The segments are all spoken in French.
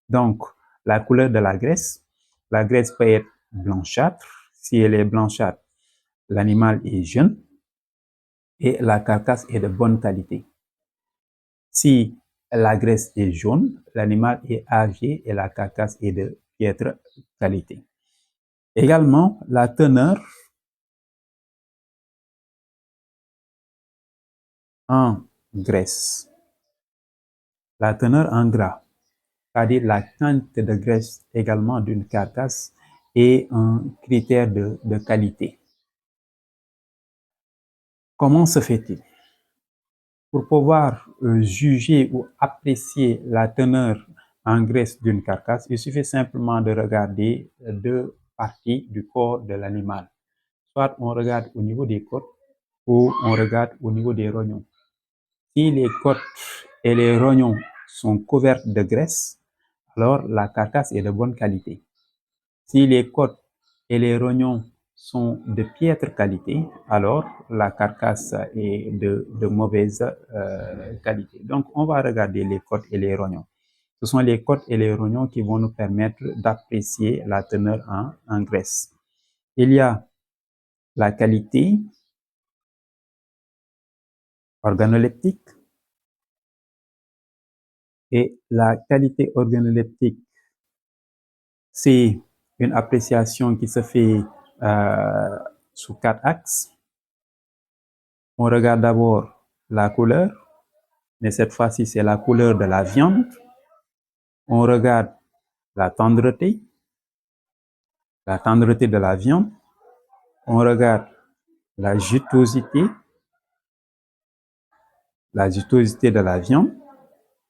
Donc, la couleur de la graisse peut être blanchâtre. Si elle est blanchâtre, l'animal est jeune et la carcasse est de bonne qualité. Si la graisse est jaune, l'animal est âgé et la carcasse est de piètre qualité. Également, la teneur en graisse, la teneur en gras, c'est-à-dire la quantité de graisse également d'une carcasse est un critère de qualité. Comment se fait-il? Pour pouvoir juger ou apprécier la teneur en graisse d'une carcasse, il suffit simplement de regarder deux parties du corps de l'animal. Soit on regarde au niveau des côtes ou on regarde au niveau des rognons. Si les côtes et les rognons sont couverts de graisse, alors la carcasse est de bonne qualité. Si les côtes et les rognons sont de piètre qualité, alors la carcasse est de mauvaise qualité. Donc, on va regarder les côtes et les rognons. Ce sont les côtes et les rognons qui vont nous permettre d'apprécier la teneur en graisse. Il y a la qualité organoleptique et la qualité organoleptique, c'est une appréciation qui se fait sous 4 axes. On regarde d'abord la couleur, mais cette fois-ci, c'est la couleur de la viande. On regarde la tendreté de la viande. On regarde la jutosité de la viande.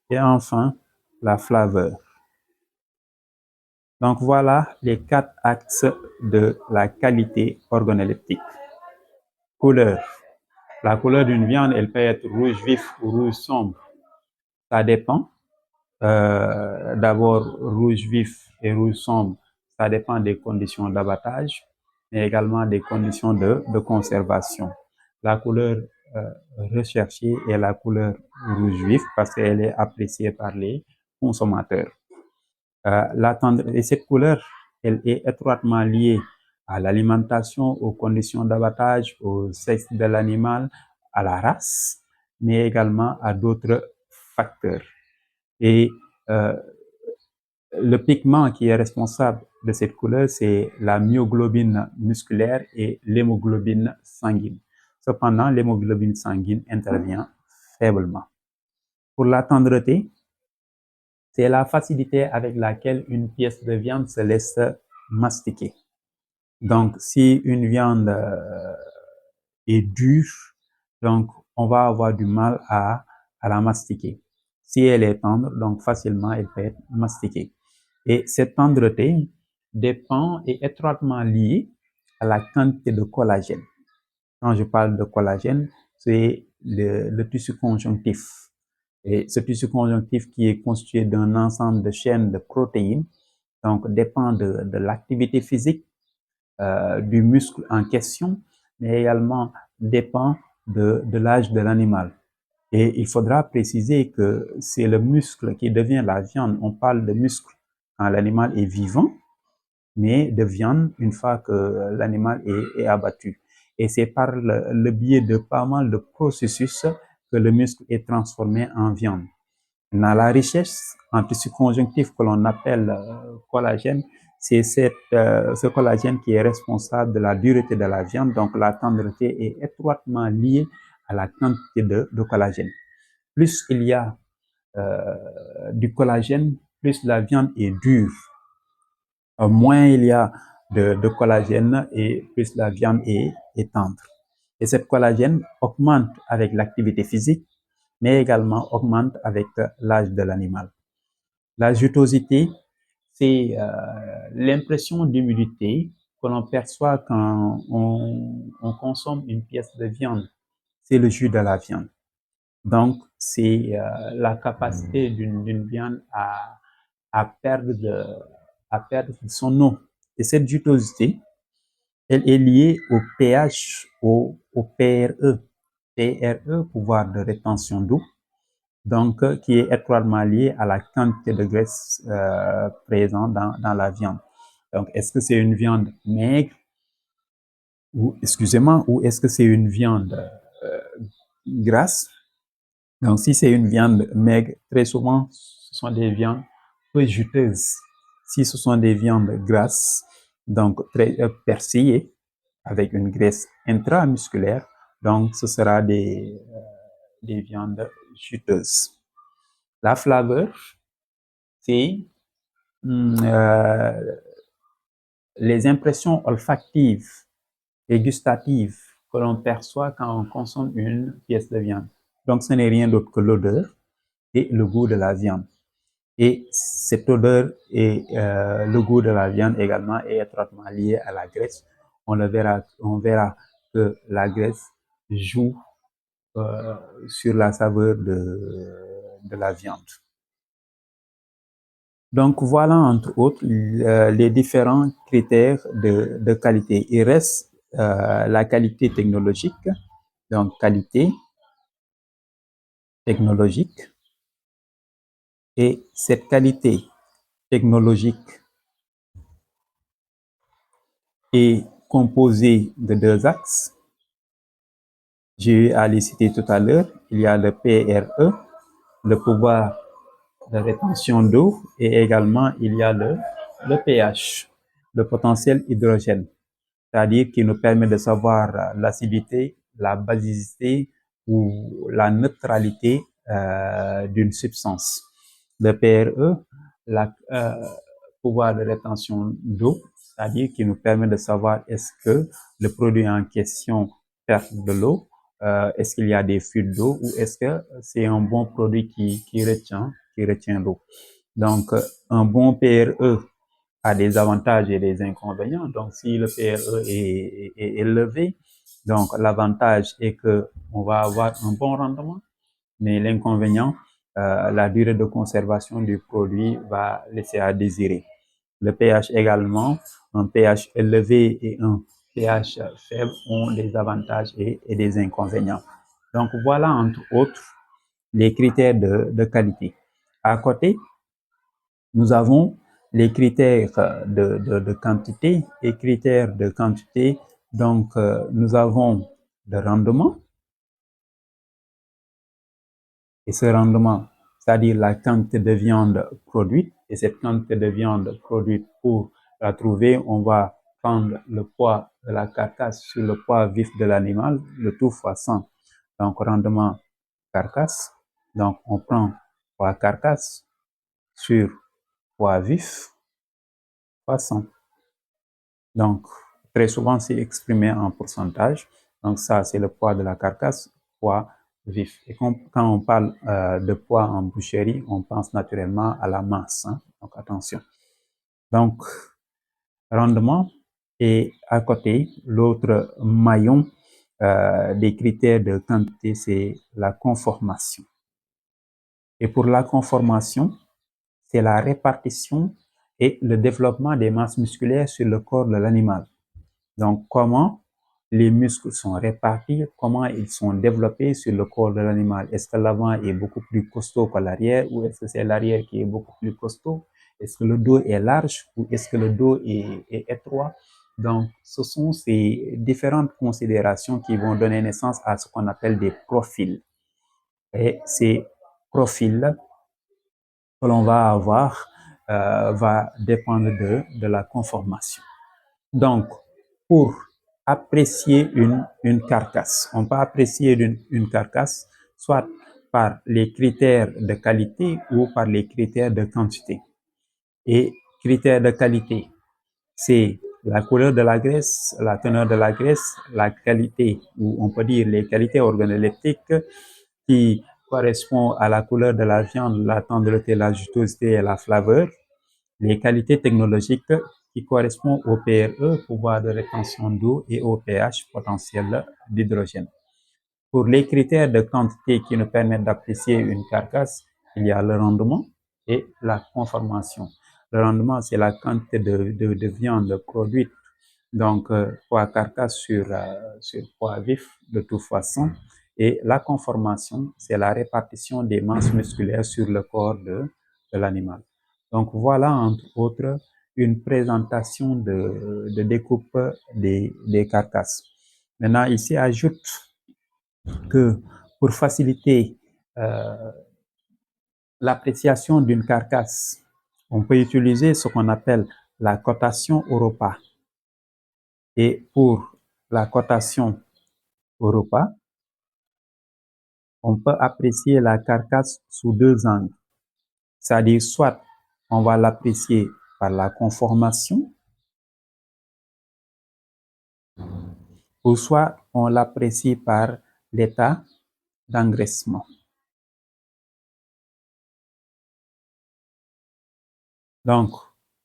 Et enfin, la flaveur. Donc voilà les 4 axes de la qualité organoleptique. Couleur. La couleur d'une viande, elle peut être rouge vif ou rouge sombre. Ça dépend. D'abord, rouge vif et rouge sombre, ça dépend des conditions d'abattage, mais également des conditions de conservation. La couleur recherchée est la couleur rouge vif parce qu'elle est appréciée par les consommateurs. Et cette couleur, elle est étroitement liée à l'alimentation, aux conditions d'abattage, au sexe de l'animal, à la race, mais également à d'autres facteurs. Et le pigment qui est responsable de cette couleur, c'est la myoglobine musculaire et l'hémoglobine sanguine. Cependant, l'hémoglobine sanguine intervient faiblement. Pour la tendreté, c'est la facilité avec laquelle une pièce de viande se laisse mastiquer. Donc, si une viande est dure, donc on va avoir du mal à la mastiquer. Si elle est tendre, donc facilement elle peut être mastiquée. Et cette tendreté dépend et est étroitement liée à la quantité de collagène. Quand je parle de collagène, c'est le tissu conjonctif. Et ce tissu conjonctif qui est constitué d'un ensemble de chaînes de protéines, donc dépend de l'activité physique du muscle en question, mais également dépend de l'âge de l'animal. Et il faudra préciser que c'est le muscle qui devient la viande. On parle de muscle quand l'animal est vivant, mais de viande une fois que l'animal est abattu. Et c'est par le biais de pas mal de processus que le muscle est transformé en viande. Dans la richesse en tissu conjonctif que l'on appelle collagène, c'est ce collagène qui est responsable de la dureté de la viande. Donc la tendreté est étroitement liée à la quantité de collagène. Plus il y a du collagène, plus la viande est dure. Moins il y a de collagène et plus la viande est tendre. Et cette collagène augmente avec l'activité physique, mais également augmente avec l'âge de l'animal. La jutosité, c'est l'impression d'humidité que l'on perçoit quand on consomme une pièce de viande. C'est le jus de la viande. Donc, c'est la capacité d'une viande à perdre son eau. Et cette jutosité, elle est liée au pH, au PRE. PRE, pouvoir de rétention d'eau, donc qui est étroitement liée à la quantité de graisse présente dans la viande. Donc, est-ce que c'est une viande maigre ou, excusez-moi, ou est-ce que c'est une viande grasse? Donc, si c'est une viande maigre, très souvent, ce sont des viandes peu juteuses. Si ce sont des viandes grasses, donc très persillées, avec une graisse intramusculaire, donc ce sera des viandes juteuses. La flaveur, c'est les impressions olfactives et gustatives que l'on perçoit quand on consomme une pièce de viande. Donc, ce n'est rien d'autre que l'odeur et le goût de la viande. Et cette odeur et le goût de la viande également est étroitement lié à la graisse. On verra que la graisse joue sur la saveur de la viande. Donc voilà entre autres les différents critères de qualité. Il reste la qualité technologique, donc qualité technologique. Et cette qualité technologique est composée de deux axes. J'ai eu à les citer tout à l'heure. Il y a le PRE, le pouvoir de rétention d'eau, et également il y a le pH, le potentiel hydrogène, c'est-à-dire qui nous permet de savoir l'acidité, la basicité ou la neutralité d'une substance. Le PRE, le pouvoir de rétention d'eau, c'est-à-dire qui nous permet de savoir est-ce que le produit en question perd de l'eau, est-ce qu'il y a des fuites d'eau ou est-ce que c'est un bon produit qui retient l'eau. Donc, un bon PRE a des avantages et des inconvénients. Donc, si le PRE est élevé, donc l'avantage est que on va avoir un bon rendement, mais l'inconvénient, la durée de conservation du produit va laisser à désirer. Le pH également, un pH élevé et un pH faible ont des avantages et des inconvénients. Donc, voilà entre autres les critères de qualité. À côté, nous avons les critères de quantité et critères de quantité. Donc, nous avons le rendement. Et ce rendement, c'est-à-dire la quantité de viande produite. Et cette quantité de viande produite, pour la trouver, on va prendre le poids de la carcasse sur le poids vif de l'animal, le tout fois 100. Donc, rendement carcasse. Donc, on prend poids carcasse sur poids vif fois 100. Donc, très souvent, c'est exprimé en pourcentage. Donc, ça, c'est le poids de la carcasse, poids vif. Et quand on parle de poids en boucherie, on pense naturellement à la masse. Hein? Donc, attention. Donc, rendement. Et à côté, l'autre maillon des critères de quantité, c'est la conformation. Et pour la conformation, c'est la répartition et le développement des masses musculaires sur le corps de l'animal. Donc, comment les muscles sont répartis, comment ils sont développés sur le corps de l'animal. Est-ce que l'avant est beaucoup plus costaud que l'arrière ou est-ce que c'est l'arrière qui est beaucoup plus costaud? Est-ce que le dos est large ou est-ce que le dos est étroit? Donc, ce sont ces différentes considérations qui vont donner naissance à ce qu'on appelle des profils. Et ces profils que l'on va avoir va dépendre de la conformation. Donc, pour apprécier une carcasse, on peut apprécier une carcasse soit par les critères de qualité ou par les critères de quantité. Et critères de qualité, c'est la couleur de la graisse, la teneur de la graisse, la qualité, ou on peut dire les qualités organoleptiques qui correspondent à la couleur de la viande, la tendreté, la jutosité et la flaveur. Les qualités technologiques qui correspondent au PRE, pouvoir de rétention d'eau, et au pH, potentiel d'hydrogène. Pour les critères de quantité qui nous permettent d'apprécier une carcasse, il y a le rendement et la conformation. Le rendement, c'est la quantité de viande produite, donc poids carcasse sur poids vif de toute façon. Et la conformation, c'est la répartition des masses musculaires sur le corps de l'animal. Donc voilà, entre autres, une présentation de découpe des carcasses. Maintenant, ici, ajoute que pour faciliter l'appréciation d'une carcasse, on peut utiliser ce qu'on appelle la cotation au repas. Et pour la cotation au repas, on peut apprécier la carcasse sous deux angles. C'est-à-dire, soit on va l'apprécier par la conformation, ou soit on l'apprécie par l'état d'engraissement. Donc,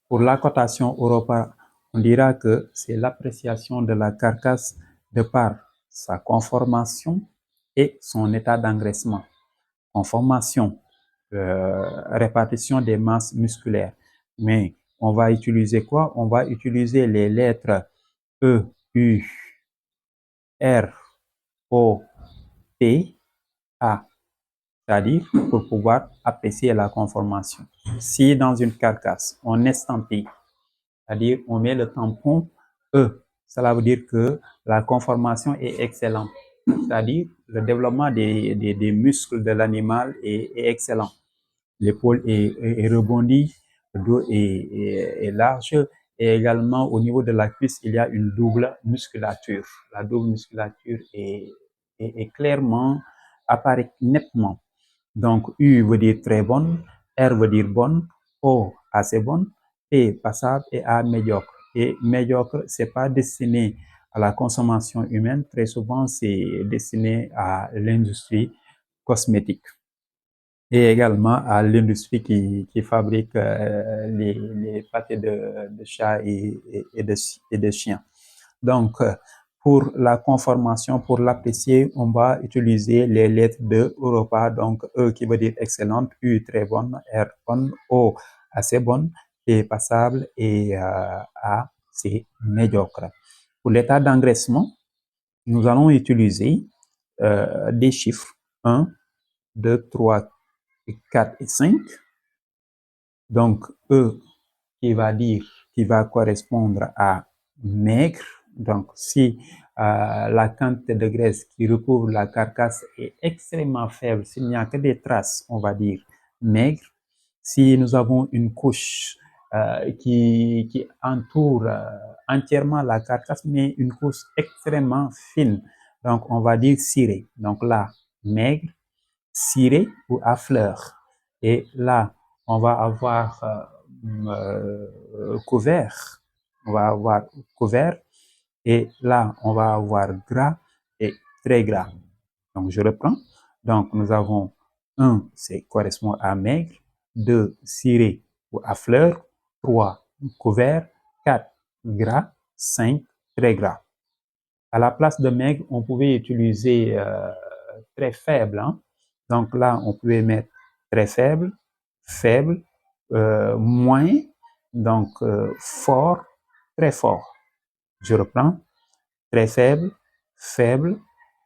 pour la cotation au repas, on dira que c'est l'appréciation de la carcasse de par sa conformation et son état d'engraissement. Conformation, répartition des masses musculaires. Mais on va utiliser quoi? On va utiliser les lettres E, U, R, O, P, A, c'est-à-dire pour pouvoir apprécier la conformation. Si dans une carcasse, on estampille, c'est-à-dire on met le tampon E, cela veut dire que la conformation est excellente, c'est-à-dire le développement des muscles de l'animal est excellent. L'épaule est rebondie, le dos est large, et également au niveau de la cuisse, il y a une double musculature. La double musculature est clairement, apparaît nettement. Donc, U veut dire très bonne, R veut dire bonne, O assez bonne, P passable et A médiocre. Et médiocre, c'est pas destiné à la consommation humaine, très souvent c'est destiné à l'industrie cosmétique et également à l'industrie qui fabrique les pâtés de chats et de chiens. Donc, pour la conformation, pour l'apprécier, on va utiliser les lettres de Europa, donc E qui veut dire excellente, U très bonne, R bonne, O assez bonne, P passable et A c'est médiocre. Pour l'état d'engraissement, nous allons utiliser des chiffres 1, 2, 3, 4 et 5. Donc, E qui va correspondre à maigre. Donc, si la quantité de graisse qui recouvre la carcasse est extrêmement faible, s'il n'y a que des traces, on va dire maigre. Si nous avons une couche qui entoure entièrement la carcasse, mais une couche extrêmement fine, donc on va dire ciré. Donc là, maigre, ciré ou à fleur. Et là, on va avoir couvert. On va avoir couvert. Et là, on va avoir gras et très gras. Donc, je reprends. Donc, nous avons 1, c'est correspond à maigre. 2, ciré ou à fleur. 3, couvert. 4, gras. 5, très gras. À la place de maigre, on pouvait utiliser très faible. Hein? Donc là, on pouvait mettre très faible, faible, moins, donc fort, très fort. Je reprends, très faible, faible,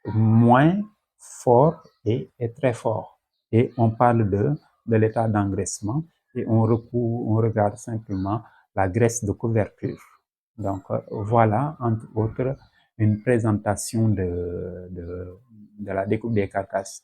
moins, fort et très fort. Et on parle de l'état d'engraissement et on regarde simplement la graisse de couverture. Donc voilà, entre autres, une présentation de la découpe des carcasses.